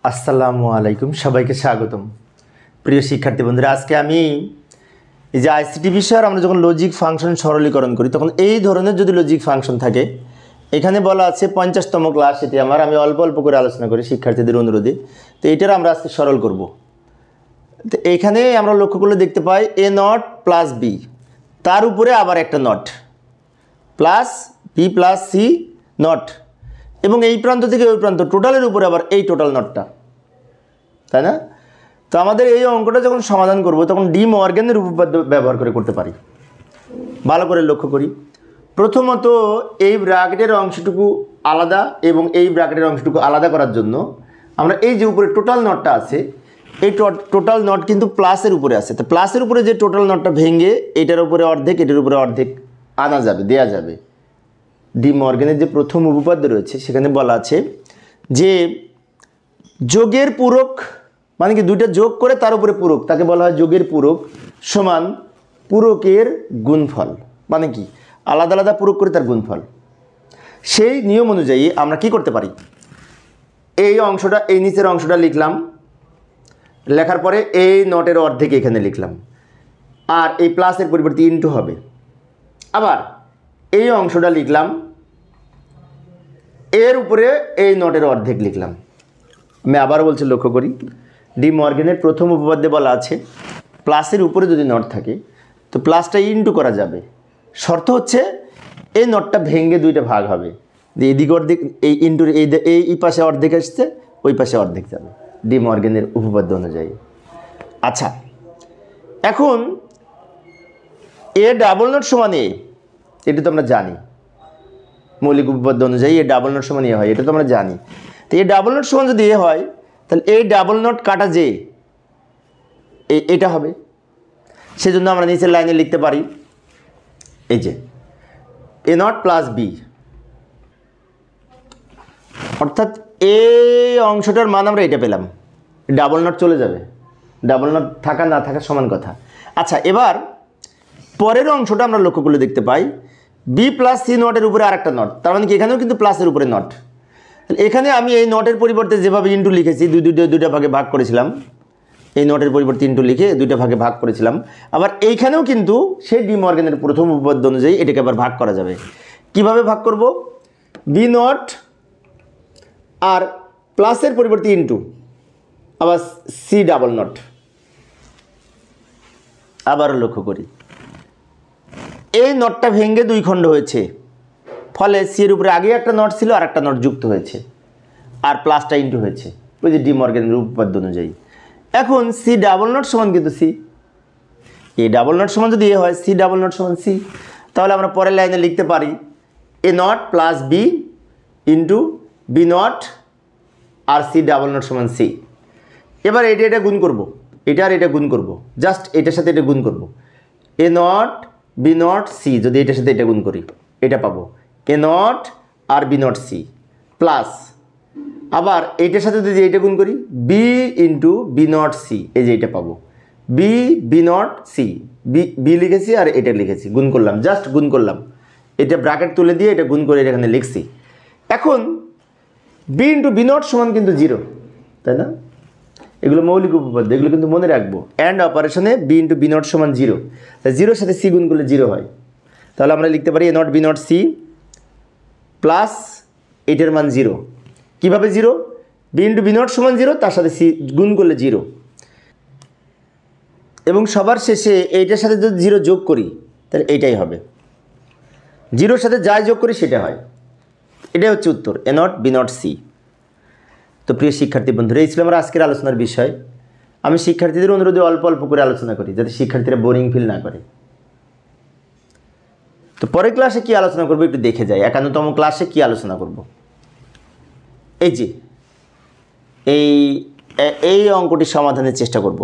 আসসালামু আলাইকুম, সবাইকে স্বাগতম। প্রিয় শিক্ষার্থী বন্ধুরা, আজকে আমি এই যে আইসিটি বিষয়ের আমরা যখন লজিক ফাংশন সরলীকরণ করি তখন এই ধরনের যদি লজিক ফাংশন থাকে, এখানে বলা আছে 50তম ক্লাস, এটি আমি অল্প অল্প করে আলোচনা করি শিক্ষার্থীদের অনুরোধে। তো এটার আমরা আজকে সরল করব। তো এইখানে আমরা লক্ষ্য করলে দেখতে পাই এ নট প্লাস বি, তার উপরে আবার একটা not plus B plus C not, এবং এই প্রান্ত থেকে ওই প্রান্ত টোটালের উপরে আবার এই টোটাল নটটা, তাই না? তো আমাদের এই অঙ্কটা যখন সমাধান করব তখন ডি মর্গ্যানের উপপাদ্য ব্যবহার করে করতে পারি। ভালো করে লক্ষ্য করি। প্রথমত এই ব্র্যাকেটের অংশটুকু আলাদা এবং এই ব্র্যাকেটের অংশটুকু আলাদা করার জন্য আমরা এই যে উপরে টোটাল নটটা আছে, এই টোটাল নট কিন্তু প্লাসের উপরে আছে। তো প্লাসের উপরে যে টোটাল নটটা ভেঙে এটার উপরে অর্ধেক, এটার উপরে অর্ধেক আনা যাবে, দেয়া যাবে। ডি মর্গ্যানের যে প্রথম উপপাদ্য রয়েছে সেখানে বলা আছে যে যোগের পূরক, মানে কি দুইটা যোগ করে তার উপরে পূরক, তাকে বলা হয় যোগের পূরক সমান পূরকের গুণফল। মানে কি আলাদা আলাদা পূরক করে তার গুণফল। সেই নিয়ম অনুযায়ী আমরা কি করতে পারি, এই অংশটা, এই নিচের অংশটা লিখলাম, লেখার পরে এই নটের অর্ধেক এখানে লিখলাম, আর এই প্লাসের পরিবর্তে ইনটু হবে। আবার এই অংশটা লিখলাম, এর উপরে এই নটের অর্ধেক লিখলাম। আমি আবার বলছি, লক্ষ্য করি, ডি মর্গ্যানের প্রথম উপপাদ্যে বলা আছে প্লাসের উপরে যদি নট থাকে তো প্লাসটা ইনটু করা যাবে। শর্ত হচ্ছে এই নটটা ভেঙে দুইটা ভাগ হবে, যে এদিকে অর্ধেক, এই ইনটুর এই পাশে অর্ধেক আসছে, ওই পাশে অর্ধেক যাবে ডি মর্গ্যানের উপপাদ্য অনুযায়ী। আচ্ছা, এখন এ ডাবল নট সমান এ, এটা তো আমরা জানি, মৌলিক উপপাদ্য অনুযায়ী এ ডাবল নট সমান এ হয়, এটা তো আমরা জানি। তো এ ডাবল নট সমান যদি এ হয় তাহলে এই ডাবল নট কাটা যে এটা হবে। সেজন্য আমরা নিচের লাইনে লিখতে পারি এই যে এ নট প্লাস বি, অর্থাৎ এই অংশটার মান আমরা এটা পেলাম। ডাবল নট চলে যাবে, ডাবল নট থাকা না থাকা সমান কথা। আচ্ছা, এবার পরের অংশটা আমরা লক্ষ্য করলে দেখতে পাই বি প্লাস সি নটের উপরে আরেকটা নট, তার মানে কি এখানেও কিন্তু প্লাসের উপরে নট। এখানে আমি এই নটের পরিবর্তে যেভাবে ইনটু লিখেছি, দুইটা ভাগে ভাগ করেছিলাম, এই নটের পরিবর্তে ইনটু লিখে দুইটা ভাগে ভাগ করেছিলাম। আবার এইখানেও কিন্তু সেই ডি মর্গ্যানের প্রথম উপপাদ্য অনুযায়ী এটাকে আবার ভাগ করা যাবে। কিভাবে ভাগ করব? বি নট আর প্লাসের পরিবর্তে ইনটু আবার সি ডাবল নট। আবারও লক্ষ্য করি, এই নটটা ভেঙে দুই খণ্ড হয়েছে, ফলে সি এর উপরে আগে একটা নট ছিল আর একটা নট যুক্ত হয়েছে, আর প্লাসটা ইনটু হয়েছে ওই যে ডি মর্গ্যানের উপপাদ্য অনুযায়ী। এখন সি ডাবল নট সমান কিন্তু সি, এ ডাবল নট সমান যদি এ হয়, সি ডাবল নট সমান সি, তাহলে আমরা পরের লাইনে লিখতে পারি A not plus B into B not আর সি ডাবল নট সমান সি। এবার এটা গুণ করব, এটা আর এটা গুণ করব, জাস্ট এটার সাথে এটা গুণ করব। A not B not C, যদি এটার সাথে এটা গুণ করি এটা পাবো এ নট আর বি নট সি প্লাস, আবার এইটার সাথে যদি এইটা গুণ করি B into B not C, এই যে এটা পাবো বি নট সি, বি লিখেছি আর এটা লিখেছি, গুণ করলাম, জাস্ট গুণ করলাম, এটা ব্র্যাকেট তুলে দিয়ে এটা গুণ করে এখানে লিখছি। এখন বি ইন্টু বি নট সমান কিন্তু 0, তাই না? এগুলো মৌলিক উপপাদ্য, এগুলো কিন্তু মনে রাখবো। অ্যান্ড অপারেশনে বি ইন্টু বি নট সমান 0, তাই 0-র সাথে সি গুণ করলে 0 হয়। তাহলে আমরা লিখতে পারি A not B not C plus এটার মান 0। কীভাবে 0? বি ইন্টু বি নট সমান 0, তার সাথে সি গুণ করলে 0, এবং সবার শেষে এইটার সাথে যদি 0 যোগ করি তাহলে এইটাই হবে, 0-র সাথে যাই যোগ করি সেটা হয়। এটাই হচ্ছে উত্তর, এ নট বি নট সি। তো প্রিয় শিক্ষার্থী বন্ধুরা, এই ছিল আমার আজকের আলোচনার বিষয়। আমি শিক্ষার্থীদের অনুরোধে অল্প অল্প করে আলোচনা করি যাতে শিক্ষার্থীরা বোরিং ফিল না করে। তো পরের ক্লাসে কি আলোচনা করবো একটু দেখে যাই, 51তম ক্লাসে কি আলোচনা করব। এই যে এই অঙ্কটি সমাধানের চেষ্টা করব।